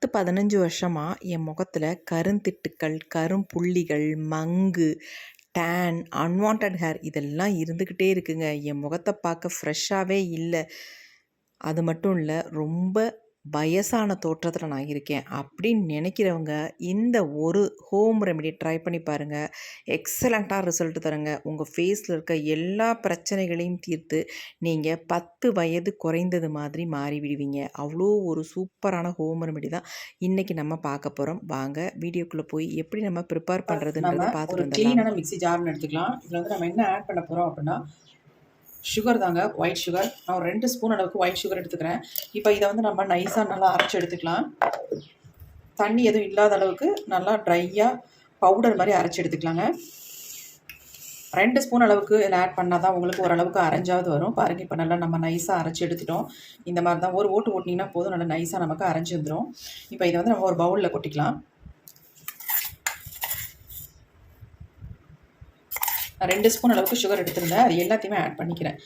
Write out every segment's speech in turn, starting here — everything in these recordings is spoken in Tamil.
10-15 வருஷமாக என் முகத்தில் கருந்திட்டுக்கள், கரும்புள்ளிகள், மங்கு, டேன், அன்வான்ட் ஹேர் இதெல்லாம் இருந்துக்கிட்டே இருக்குங்க. என் முகத்தை பார்க்க ஃப்ரெஷ்ஷாகவே இல்லை. அது மட்டும் இல்லை, ரொம்ப வயசான தோற்றத்தில் நான் இருக்கேன் அப்படின்னு நினைக்கிறவங்க இந்த ஒரு ஹோம் ரெமெடி ட்ரை பண்ணி பாருங்கள். எக்ஸலண்ட்டாக ரிசல்ட் தருங்க. உங்கள் ஃபேஸில் இருக்க எல்லா பிரச்சனைகளையும் தீர்த்து நீங்கள் 10 வயது குறைந்தது மாதிரி மாறிவிடுவீங்க. அவ்வளோ ஒரு சூப்பரான ஹோம் ரெமெடி தான் இன்றைக்கி நம்ம பார்க்க போகிறோம். வாங்க வீடியோக்குள்ளே போய் எப்படி நம்ம ப்ரிப்பேர் பண்ணுறதுன்றதை பார்த்துட்டு வந்துடலாம். க்ளீனான மிக்ஸி ஜார்னு எடுத்துக்கலாம். இதில் வந்து நம்ம என்ன ஆட் பண்ண போகிறோம் அப்படின்னா சுகர் தாங்க, ஒயிட் சுகர். நான் ஒரு 2 ஸ்பூன் அளவுக்கு ஒயிட் சுகர் எடுத்துக்கிறேன். இப்போ இதை வந்து நம்ம நைஸாக நல்லா அரைச்சி எடுத்துக்கலாம். தண்ணி எதுவும் இல்லாத அளவுக்கு நல்லா ட்ரையாக பவுடர் மாதிரி அரைச்சி எடுத்துக்கலாங்க. 2 ஸ்பூன் அளவுக்கு இதில் ஆட் பண்ணால் தான் உங்களுக்கு ஓரளவுக்கு அரைஞ்சாவது வரும். பாருங்கள், இப்போ நல்லா நம்ம நைஸாக அரைச்சி எடுத்துட்டோம். இந்த மாதிரி தான் ஒரு ஓட்டு ஓட்டினீங்கன்னா போதும், நல்லா நைஸாக நமக்கு அரைஞ்சி வந்துடும். இப்போ இதை வந்து நம்ம ஒரு பவுலில் கொட்டிக்கலாம். நான் 2 ஸ்பூன் அளவுக்கு சுகர் எடுத்துருந்தேன். அது எல்லாத்தையுமே ஆட் பண்ணிக்கிறேன்.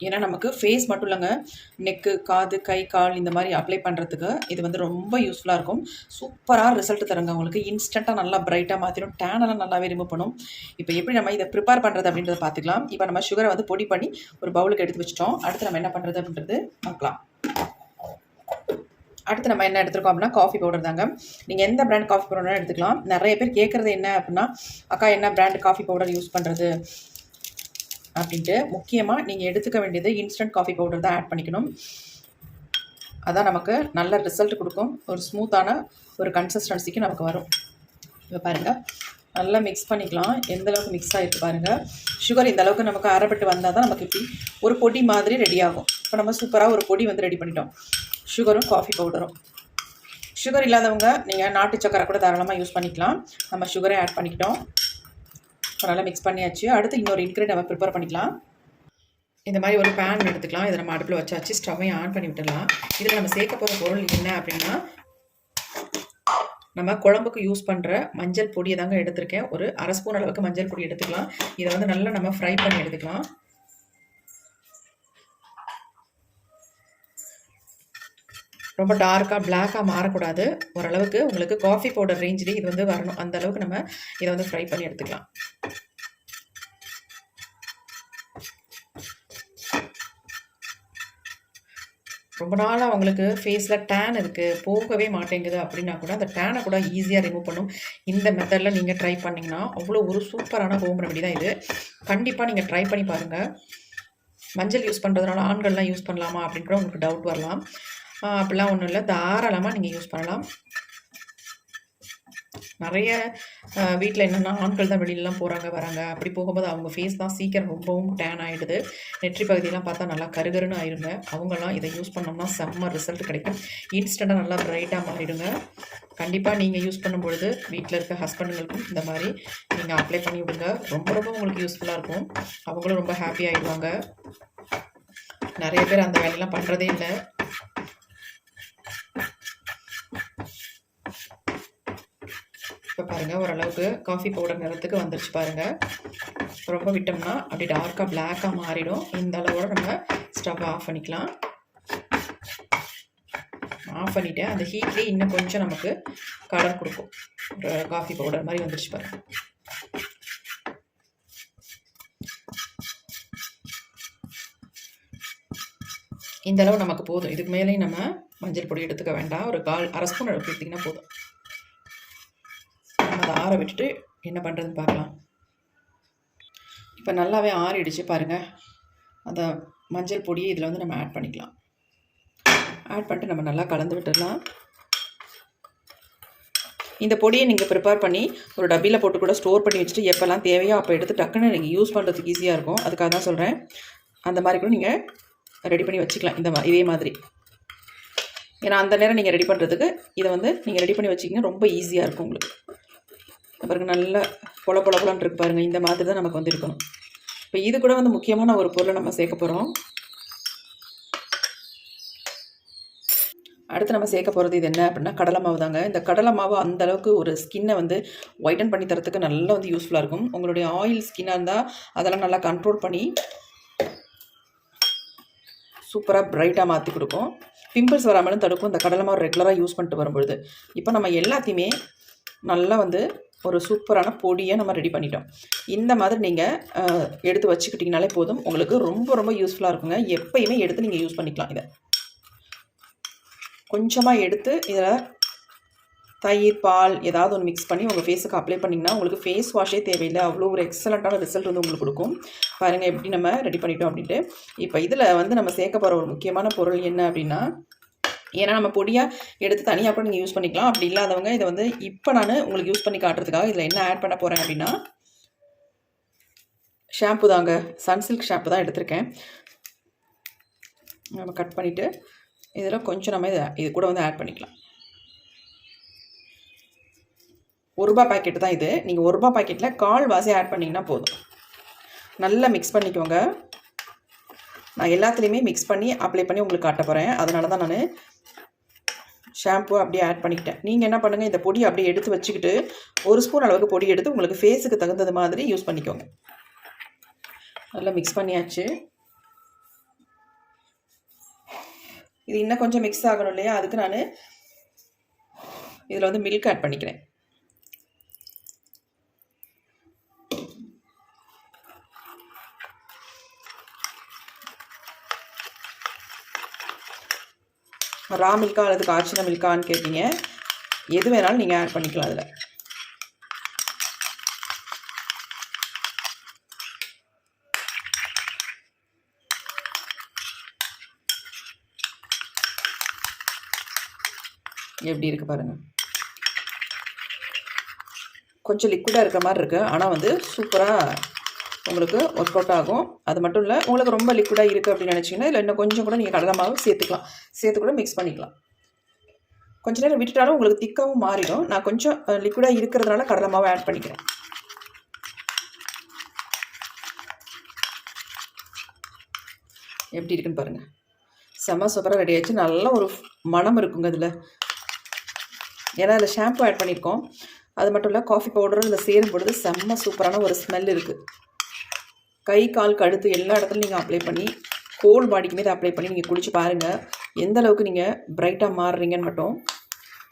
ஏன்னா நமக்கு ஃபேஸ் மட்டும் இல்லைங்க, நெக்கு, காது, கை, கால் இந்த மாதிரி அப்ளை பண்ணுறதுக்கு இது வந்து ரொம்ப யூஸ்ஃபுல்லாக இருக்கும். சூப்பராக ரிசல்ட் தருங்க. உங்களுக்கு இன்ஸ்டண்ட்டாக நல்லா பிரைட்டாக மாற்றிடும். டேனெல்லாம் நல்லாவே ரிமூவ் பண்ணும். இப்போ எப்படி நம்ம இதை ப்ரிப்பேர் பண்ணுறது அப்படின்றத பார்த்துக்கலாம். இப்போ நம்ம சுகரை வந்து பொடி பண்ணி ஒரு பவுலுக்கு எடுத்து வச்சிட்டோம். அடுத்து நம்ம என்ன பண்ணுறது அப்படின்றது பார்க்கலாம். அடுத்து நம்ம என்ன எடுத்துருக்கோம் அப்படின்னா காஃபி பவுடர் தாங்க. நீங்கள் எந்த பிராண்ட் காஃபி பவுடர்னா எடுத்துக்கலாம். நிறைய பேர் கேட்குறது என்ன அப்படின்னா, அக்கா என்ன பிராண்ட் காஃபி பவுடர் யூஸ் பண்ணுறது அப்படின்ட்டு. முக்கியமாக நீங்கள் எடுத்துக்க வேண்டியது இன்ஸ்டன்ட் காஃபி பவுடர் தான் ஆட் பண்ணிக்கணும். அதான் நமக்கு நல்ல ரிசல்ட் கொடுக்கும். ஒரு ஸ்மூத்தான ஒரு கன்சிஸ்டன்சிக்கு நமக்கு வரும். இப்போ பாருங்கள், நல்லா மிக்ஸ் பண்ணிக்கலாம். எந்தளவுக்கு மிக்ஸ் ஆகிருக்கு பாருங்கள். சுகர் இந்த அளவுக்கு நமக்கு அரைப்பட்டு வந்தால் தான் நமக்கு இப்படி ஒரு பொடி மாதிரி ரெடி ஆகும். இப்போ நம்ம சூப்பராக ஒரு பொடி வந்து ரெடி பண்ணிட்டோம். சுகரும் காஃபி பவுடரும். சுகர் இல்லாதவங்க நீங்கள் நாட்டு சக்கரை கூட தாராளமாக யூஸ் பண்ணிக்கலாம். நம்ம சுகரை ஆட் பண்ணிக்கிட்டோம். இப்போ நல்லா மிக்ஸ் பண்ணியாச்சு. அடுத்து இன்னொரு இன்க்ரீடியன்ட் நம்ம ப்ரிப்பேர் பண்ணிக்கலாம். இந்த மாதிரி ஒரு பேன் எடுத்துக்கலாம். இதை நம்ம அடுப்பில் வச்சாச்சு. ஸ்டவ்வையும் ஆன் பண்ணி விட்டுடலாம். இதில் நம்ம சேர்க்க போகிற பொருள் என்ன அப்படின்னா, நம்ம குழம்புக்கு யூஸ் பண்ணுற மஞ்சள் பொடியை தாங்க எடுத்திருக்கேன். ஒரு அரை ஸ்பூன் அளவுக்கு மஞ்சள் பொடி எடுத்துக்கலாம். இதை வந்து நல்லா நம்ம ஃப்ரை பண்ணி எடுத்துக்கலாம். ரொம்ப டார்க்காக பிளாக்காக மாறக்கூடாது. ஓரளவுக்கு உங்களுக்கு காஃபி பவுடர் ரேஞ்சிலே இது வந்து வரணும். அந்த அளவுக்கு நம்ம இதை வந்து ஃப்ரை பண்ணி எடுத்துக்கலாம். ரொம்ப நாளாக உங்களுக்கு ஃபேஸில் டேன் இருக்குது, போகவே மாட்டேங்குது அப்படின்னா கூட அந்த டேனை கூட ஈஸியாக ரிமூவ் பண்ணும். இந்த மெத்தடில் நீங்கள் ட்ரை பண்ணிங்கன்னா அவ்வளோ ஒரு சூப்பரான ஹோம் ரெமெடி தான் இது. கண்டிப்பாக நீங்கள் ட்ரை பண்ணி பாருங்கள். மஞ்சள் யூஸ் பண்ணுறதுனால ஆண்கள்லாம் யூஸ் பண்ணலாமா அப்படின்னு கூட உங்களுக்கு டவுட் வரலாம். அப்படிலாம் ஒன்றும் இல்லை, தாராளமாக நீங்கள் யூஸ் பண்ணலாம். நிறைய வீட்டில் என்னென்னா ஆண்கள் தான் வெளியிலலாம் போகிறாங்க வராங்க. அப்படி போகும்போது அவங்க ஃபேஸ் தான் சீக்கிரம் ரொம்பவும் டேன் ஆகிடுது. நெற்றி பகுதியெலாம் பார்த்தா நல்லா கருகருன்னு ஆயிடுங்க. அவங்களாம் இதை யூஸ் பண்ணோம்னா செம்ம ரிசல்ட் கிடைக்கும். இன்ஸ்டண்ட்டாக நல்லா பிரைட்டாக மாறிடுங்க. கண்டிப்பாக நீங்கள் யூஸ் பண்ணும்பொழுது வீட்டில் இருக்க ஹஸ்பண்டுங்களுக்கும் இந்த மாதிரி நீங்கள் அப்ளை பண்ணி விடுங்க. ரொம்ப ரொம்ப உங்களுக்கு யூஸ்ஃபுல்லாக இருக்கும். அவங்களும் ரொம்ப ஹாப்பி ஆகிடுவாங்க. நிறைய பேர் அந்த வேலையெல்லாம் பண்ணுறதே இல்லை. இப்போ பாருங்கள், ஓரளவுக்கு காஃபி பவுடர் நிறத்துக்கு வந்துருச்சு பாருங்கள். ரொம்ப விட்டோம்னா அப்படி டார்க்காக பிளாக்காக மாறிடும். இந்த அளவோடு நம்ம ஸ்டவ் ஆஃப் பண்ணிக்கலாம். ஆஃப் பண்ணிவிட்டு அந்த ஹீட்லேயே இன்னும் கொஞ்சம் நமக்கு கலர் கொடுக்கும். ஒரு காஃபி பவுடர் மாதிரி வந்துருச்சு பாருங்கள். இந்த அளவு நமக்கு போதும். இதுக்கு மேலேயும் நம்ம மஞ்சள் பொடி எடுத்துக்க வேண்டாம். ஒரு அரை ஸ்பூன் அளவுக்கு எடுத்திங்கன்னா போதும். அதை ஆற விட்டுட்டு என்ன பண்ணுறதுன்னு பார்க்கலாம். இப்போ நல்லாவே ஆறிடுச்சு பாருங்கள். அந்த மஞ்சள் பொடியை இதில் வந்து நம்ம ஆட் பண்ணிக்கலாம். ஆட் பண்ணிட்டு நம்ம நல்லா கலந்து விட்டுடலாம். இந்த பொடியை நீங்கள் ப்ரிப்பேர் பண்ணி ஒரு டப்பியில் போட்டு கூட ஸ்டோர் பண்ணி வச்சுட்டு எப்போல்லாம் தேவையோ அப்போ எடுத்து டக்குன்னு நீங்கள் யூஸ் பண்ணுறதுக்கு ஈஸியாக இருக்கும். அதுக்காக தான் சொல்கிறேன். அந்த மாதிரி கூட நீங்கள் ரெடி பண்ணி வச்சுக்கலாம். இதே மாதிரி. ஏன்னா அந்த நேரம் நீங்கள் ரெடி பண்ணுறதுக்கு இதை வந்து நீங்கள் ரெடி பண்ணி வச்சிங்கன்னா ரொம்ப ஈஸியாக இருக்கும் உங்களுக்கு. பாருங்கள், நல்லா பொல பொலன்னு இருக்கு பாருங்கள். இந்த மாதிரி தான் நமக்கு வந்து இருக்கணும். இப்போ இது கூட வந்து முக்கியமான ஒரு பொருளை நம்ம சேர்க்க போகிறோம். அடுத்து நம்ம சேர்க்க போகிறது இது என்ன அப்படின்னா கடலை மாவு தாங்க. இந்த கடலை மாவு அந்தளவுக்கு ஒரு ஸ்கின்னை வந்து ஒயிட்டன் பண்ணி தரத்துக்கு நல்லா வந்து யூஸ்ஃபுல்லாக இருக்கும். உங்களுடைய ஆயில் ஸ்கின்னாக இருந்தால் அதெல்லாம் நல்லா கண்ட்ரோல் பண்ணி சூப்பராக பிரைட்டாக மாற்றி கொடுக்கும். பிம்பிள்ஸ் வராமலும் தடுக்கும் இந்த கடலை மாவு ரெகுலராக யூஸ் பண்ணிட்டு வரும்பொழுது. இப்போ நம்ம எல்லாத்தையுமே நல்லா வந்து ஒரு சூப்பரான பொடியை நம்ம ரெடி பண்ணிட்டோம். இந்த மாதிரி நீங்கள் எடுத்து வச்சுக்கிட்டிங்கனாலே போதும். உங்களுக்கு ரொம்ப ரொம்ப யூஸ்ஃபுல்லாக இருக்குங்க. எப்பயுமே எடுத்து நீங்கள் யூஸ் பண்ணிக்கலாம். இதை கொஞ்சமாக எடுத்து இதில் தயிர், பால் ஏதாவது ஒன்று மிக்ஸ் பண்ணி உங்கள் ஃபேஸுக்கு அப்ளை பண்ணிங்கன்னா உங்களுக்கு ஃபேஸ் வாஷே தேவையில்லை. அவ்வளோ ஒரு எக்ஸலண்ட்டான ரிசல்ட் வந்து உங்களுக்கு கொடுக்கும். பாருங்கள் எப்படி நம்ம ரெடி பண்ணிட்டோம் அப்படின்ட்டு. இப்போ இதில் வந்து நம்ம சேர்க்க போகிற ஒரு முக்கியமான பொருள் என்ன அப்படின்னா, ஏன்னா நம்ம பொடியாக எடுத்து தனியாக கூட நீங்கள் யூஸ் பண்ணிக்கலாம். அப்படி இல்லாதவங்க இதை வந்து இப்போ நான் உங்களுக்கு யூஸ் பண்ணி காட்டுறதுக்காக இதில் என்ன ஆட் பண்ண போகிறேன் அப்படின்னா, ஷாம்பு தாங்க. சன்சில்க் ஷாம்பு தான் எடுத்திருக்கேன். நம்ம கட் பண்ணிவிட்டு இதில் கொஞ்சம் நம்ம இது கூட வந்து ஆட் பண்ணிக்கலாம். ₹1 பாக்கெட்டு தான் இது. நீங்கள் ₹1 பாக்கெட்டில் 1/4 வாசி ஆட் பண்ணிங்கன்னா போதும். நல்லா மிக்ஸ் பண்ணிக்கோங்க. நான் எல்லாத்துலேயுமே மிக்ஸ் பண்ணி அப்ளை பண்ணி உங்களுக்கு காட்ட போகிறேன். அதனால தான் நான் ஷாம்பு அப்படியே ஆட் பண்ணிக்கிட்டேன். நீங்கள் என்ன பண்ணுங்கள், இந்த பொடி அப்படியே எடுத்து வச்சுக்கிட்டு 1 ஸ்பூன் அளவுக்கு பொடி எடுத்து உங்களுக்கு ஃபேஸுக்கு தகுந்தது மாதிரி யூஸ் பண்ணிக்கோங்க. நல்லா மிக்ஸ் பண்ணியாச்சு. இது இன்னும் கொஞ்சம் மிக்ஸ் ஆகணும் இல்லையா, அதுக்கு நான் இதில் வந்து மில்க் ஆட் பண்ணிக்கிறேன். ரா மில்கா அல்லது காய்ச்சின மில்கான்னு கேட்பீங்க. எது வேணாலும் நீங்கள் ஆட் பண்ணிக்கலாம். அதில் எப்படி இருக்குது பாருங்கள். கொஞ்சம் லிக்விடாக இருக்கிற மாதிரி இருக்குது, ஆனால் வந்து சூப்பராக உங்களுக்கு ஒர்க் அவுட் ஆகும். அது மட்டும் இல்லை, உங்களுக்கு ரொம்ப லிக்விடாக இருக்குது அப்படின்னு நினச்சிங்கன்னா இல்லை இன்னும் கொஞ்சம் கூட நீங்கள் கடலை மாவு சேர்த்துக்கலாம். சேர்த்து கூட மிக்ஸ் பண்ணிக்கலாம். கொஞ்சம் நேரம் விட்டுட்டாலும் உங்களுக்கு திக்காகவும் மாறிடும். நான் கொஞ்சம் லிக்விடாக இருக்கிறதுனால கடலை மாவு ஆட் பண்ணிக்கிறேன். எப்படி இருக்குன்னு பாருங்கள். செம்ம சூப்பராக ரெடி ஆகிடுச்சு. நல்ல ஒரு மணம் இருக்குங்க இதில். ஏன்னா அதில் ஷாம்பு ஆட் பண்ணியிருக்கோம். அது மட்டும் இல்லை, காஃபி பவுடரும் இதில் சேரும் பொழுது செம்ம சூப்பரான ஒரு ஸ்மெல் இருக்குது. கை, கால், கழுத்து எல்லா இடத்துலையும் நீங்கள் அப்ளை பண்ணி ஹோல் பாடிக்குமே இதை அப்ளை பண்ணி நீங்கள் குளிச்சு பாருங்கள். எந்த அளவுக்கு நீங்கள் பிரைட்டாக மாறுறீங்கன்னு மட்டும்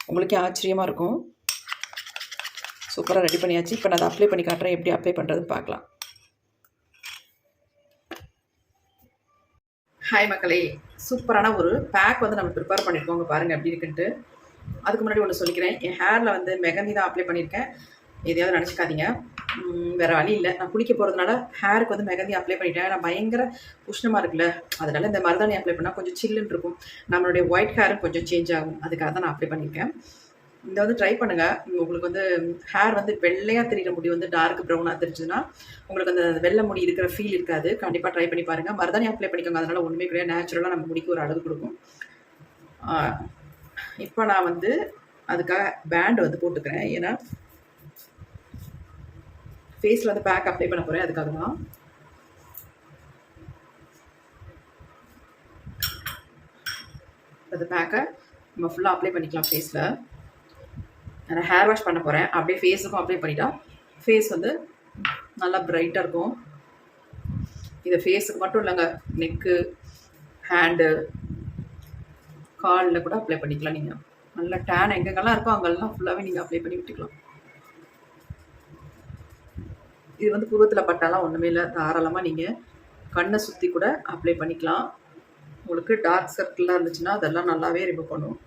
உங்களுக்கே ஆச்சரியமாக இருக்கும். சூப்பராக ரெடி பண்ணியாச்சு. இப்போ நான் அதை அப்ளை பண்ணி காட்டுறேன். எப்படி அப்ளை பண்ணுறதுன்னு பார்க்கலாம். ஹாய் மக்களே, சூப்பரான ஒரு பேக் வந்து நம்ம ப்ரிப்பேர் பண்ணியிருக்கோங்க. பாருங்கள் எப்படி இருக்குன்ட்டு. அதுக்கு முன்னாடி ஒன்று சொல்லிக்கிறேன். என் ஹேரில் வந்து மெகந்தி தான் அப்ளை பண்ணியிருக்கேன். எதையாவது நினச்சிக்காதீங்க. வேறு வழி இல்லை. நான் குளிக்க போகிறதுனால ஹேருக்கு வந்து மெகந்தி அப்ளை பண்ணிட்டேன். நான் பயங்கர உஷ்ணமாக இருக்குல்ல, அதனால் இந்த மருதாணி அப்ளை பண்ணால் கொஞ்சம் சில்லுன்னு இருக்கும். நம்மளுடைய ஒயிட் ஹேரும் கொஞ்சம் சேஞ்ச் ஆகும். அதுக்காக தான் நான் அப்ளை பண்ணியிருக்கேன். இந்த வந்து ட்ரை பண்ணுங்கள். உங்களுக்கு வந்து ஹேர் வந்து வெள்ளையாக தெரிகிற முடி வந்து டார்க் ப்ரௌனாக தெரிஞ்சுதுன்னா உங்களுக்கு அந்த வெள்ளை முடி இருக்கிற ஃபீல் இருக்காது. கண்டிப்பாக ட்ரை பண்ணி பாருங்கள். மருதாணி அப்ளை பண்ணிக்கோங்க. அதனால் ஒன்றுமே கிடையாது. நேச்சுரலாக நம்ம முடிக்கு ஒரு அழகு கொடுக்கும். இப்போ நான் வந்து அதுக்காக பேண்ட் வந்து போட்டுக்கிறேன். ஏன்னா ஃபேஸில் வந்து பேக் அப்ளை பண்ண போகிறேன். அதுக்காக தான். அந்த பேக்கை நம்ம ஃபுல்லாக அப்ளை பண்ணிக்கலாம் ஃபேஸில். நான் ஹேர் வாஷ் பண்ண போகிறேன். அப்படியே ஃபேஸுக்கும் அப்ளை பண்ணிட்டா ஃபேஸ் வந்து நல்லா பிரைட்டாக இருக்கும். இதை ஃபேஸுக்கு மட்டும் இல்லைங்க, நெக்கு, ஹேண்டு, காலில் கூட அப்ளை பண்ணிக்கலாம். நீங்கள் நல்லா டேன் எங்கெங்கெல்லாம் இருக்கோ அங்கெல்லாம் ஃபுல்லாகவே நீங்கள் அப்ளை பண்ணி விட்டுக்கலாம். இது வந்து புருவத்தில் பட்டாலாம் ஒன்றுமே இல்லை. தாராளமாக நீங்கள் கண்ணை சுற்றி கூட அப்ளை பண்ணிக்கலாம். உங்களுக்கு டார்க் சர்க்கிளாக இருந்துச்சுன்னா அதெல்லாம் நல்லாவே ரிமூவ் பண்ணும்.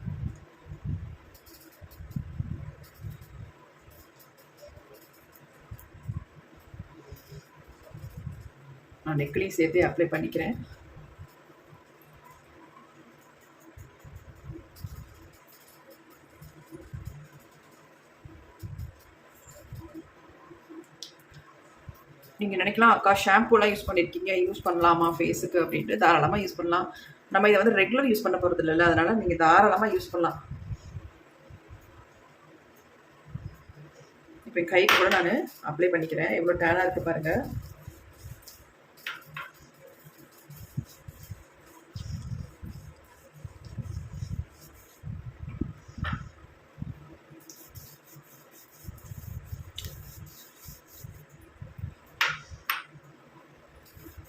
நான் நெக்லையும் சேர்த்து அப்ளை பண்ணிக்கிறேன். நீங்கள் நினைக்கலாம், அக்கா ஷாம்பூலாம் யூஸ் பண்ணியிருக்கீங்க, யூஸ் பண்ணலாமா ஃபேஸுக்கு அப்படின்ட்டு. தாராளமாக யூஸ் பண்ணலாம். நம்ம இதை வந்து ரெகுலர் யூஸ் பண்ண போகிறது இல்லைல்ல, அதனால் நீங்கள் தாராளமாக யூஸ் பண்ணலாம். இப்போ கைக்கு கூட நான் அப்ளை பண்ணிக்கிறேன். எவ்வளோ டேனாக இருக்குது பாருங்கள்.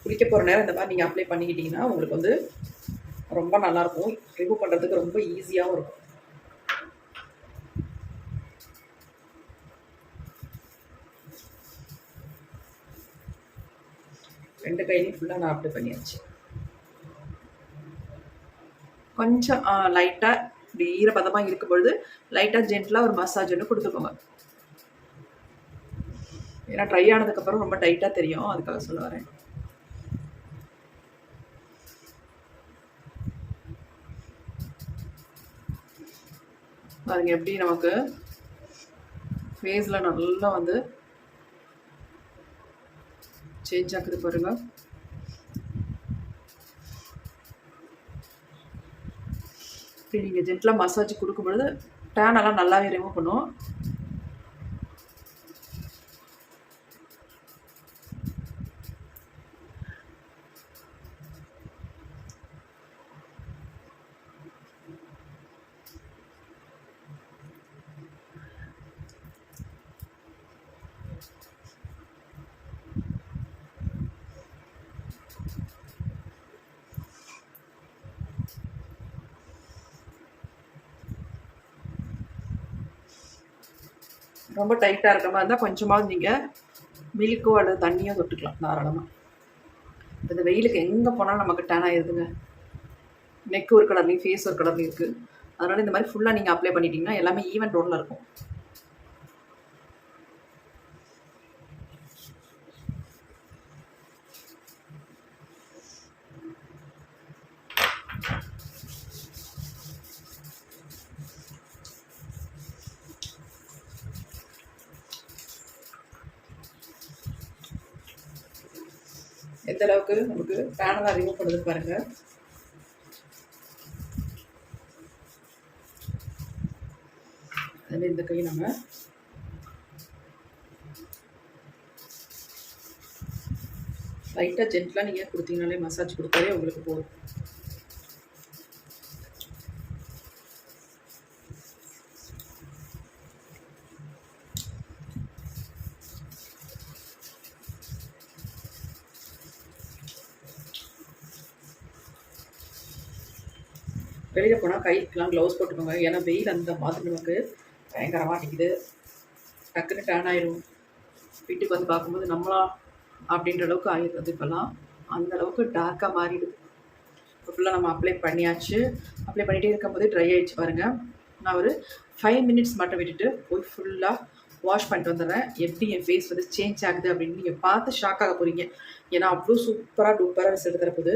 குளிக்க போகிற நேரம் இந்த மாதிரி நீங்கள் அப்ளை பண்ணிக்கிட்டிங்கன்னா உங்களுக்கு வந்து ரொம்ப நல்லாயிருக்கும். ரிமூவ் பண்ணுறதுக்கு ரொம்ப ஈஸியாகவும் இருக்கும். ரெண்டு கையிலையும் ஃபுல்லாக நான் அப்ளை பண்ணியாச்சு. கொஞ்சம் லைட்டாக இப்படி ஈரப்பதமாக இருக்கும் பொழுது லைட்டாக ஜென்டலாக ஒரு மசாஜ் ஒன்று கொடுத்துக்கோங்க. ஏன்னா ட்ரை ஆனதுக்கப்புறம் ரொம்ப டைட்டாக தெரியும், அதுக்காக சொல்ல வரேன். பாருங்க எப்படி நமக்கு ஃபேஸில் நல்லா வந்து சேஞ்ச் ஆகுது பாருங்க. இப்படி நீங்கள் ஜென்டலாக மசாஜ் கொடுக்கும் பொழுது டேன் எல்லாம் நல்லாவே ரிமூவ் பண்ணும். ரொம்ப டைட்டாக இருக்க மாதிரி இருந்தால் கொஞ்சமாவது நீங்கள் மில்க்கோ அல்லது தண்ணியோ தொட்டுக்கலாம் தாராளமாக. இந்த வெயிலுக்கு எங்கே போனாலும் நமக்கு டேன் ஆகிடுதுங்க. நெக் ஒரு கலர்லேயும் ஃபேஸ் ஒரு கலர்லேயும் இருக்குது. அதனால் இந்த மாதிரி ஃபுல்லாக நீங்கள் அப்ளை பண்ணிட்டீங்கன்னா எல்லாமே ஈவன் டோனில் இருக்கும். எந்த அளவுக்கு நமக்கு டேனெல்லாம் ரிமூவ் பண்ணுறது பாருங்கள். அதில் இந்த கை நம்ம லைட்டாக ஜென்டலாக நீங்கள் கொடுத்தீங்கனாலே மசாஜ் கொடுத்தாலே உங்களுக்கு போதும். வெளியில் போனால் கைக்கெலாம் க்ளவுஸ் போட்டுக்கோங்க. ஏன்னா வெயில் அந்த மாதிரி நமக்கு பயங்கரமாக அடிக்குது. டக்குன்னு டேன் ஆயிடும். வீட்டுக்கு வந்து பார்க்கும்போது நம்மளா அப்படின்ற அளவுக்கு ஆகிடுறது. இப்போல்லாம் அந்த அளவுக்கு டார்க்காக மாறிடுது. இப்போ ஃபுல்லாக நம்ம அப்ளை பண்ணியாச்சு. அப்ளை பண்ணிகிட்டே இருக்கும்போது ட்ரை ஆகிடுச்சு பாருங்கள். நான் ஒரு 5 மினிட்ஸ் மட்டும் விட்டுட்டு போய் ஃபுல்லாக வாஷ் பண்ணிட்டு வந்துடுறேன். எப்படி என் ஃபேஸ் வந்து சேஞ்ச் ஆகுது அப்படின்னு நீங்கள் பார்த்து ஷாக் ஆக போகிறீங்க. ஏன்னா அவ்வளோ சூப்பராக டூப்பராக ரிசல்ட் தரப்போகுது.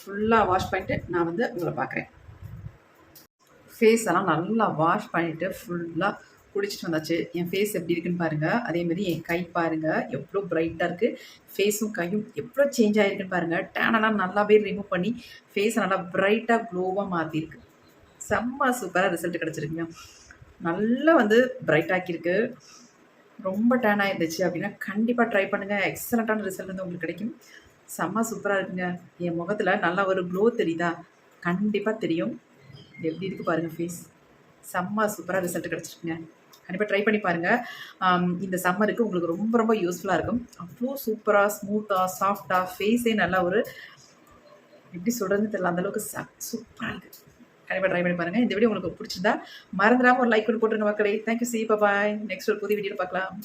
ஃபுல்லாக வாஷ் பண்ணிட்டு நான் வந்து உங்களை பார்க்குறேன். ஃபேஸ் எல்லாம் நல்லா வாஷ் பண்ணிவிட்டு ஃபுல்லாக குளிச்சுட்டு வந்தாச்சு. என் ஃபேஸ் எப்படி இருக்குன்னு பாருங்கள். அதேமாதிரி என் கை பாருங்கள் எவ்வளோ ப்ரைட்டாக இருக்குது. ஃபேஸும் கையும் எவ்வளோ சேஞ்ச் ஆகிருக்குன்னு பாருங்கள். டேனெல்லாம் நல்லாவே ரிமூவ் பண்ணி ஃபேஸை நல்லா ப்ரைட்டாக க்ளோவாக மாற்றிருக்கு. செம்ம சூப்பராக ரிசல்ட் கிடச்சிருக்குங்க. நல்லா வந்து பிரைட் ஆக்கியிருக்கு. ரொம்ப டேன் ஆகிருந்துச்சு அப்படின்னா கண்டிப்பாக ட்ரை பண்ணுங்கள். எக்ஸலண்ட்டான ரிசல்ட் வந்து உங்களுக்கு கிடைக்கும். செம்ம சூப்பராக இருக்குங்க. என் முகத்தில் நல்லா ஒரு க்ளோ தெரியுதா? கண்டிப்பாக தெரியும். எப்படி இருக்குது பாருங்கள் ஃபேஸ். செம்ம சூப்பராக ரிசல்ட் கிடச்சிருக்குங்க. கண்டிப்பாக ட்ரை பண்ணி பாருங்கள். இந்த சம்மருக்கு உங்களுக்கு ரொம்ப ரொம்ப யூஸ்ஃபுல்லாக இருக்கும். அவ்வளோ சூப்பராக ஸ்மூத்தாக சாஃப்டாக ஃபேஸே நல்லா ஒரு எப்படி சொல்கிறதுன்னு தெரியல, அந்தளவுக்கு சூப்பராக இருக்குது. கண்டிப்பாக ட்ரை பண்ணி பாருங்கள். இந்த வீடியோ உங்களுக்கு பிடிச்சிருந்தா மறந்துடாமல் ஒரு லைக் பண்ணி போட்டுருங்க மக்களே. தேங்க்யூ. சி பாய். நெக்ஸ்ட் ஒரு புதிய வீடியோவில் பார்க்கலாம்.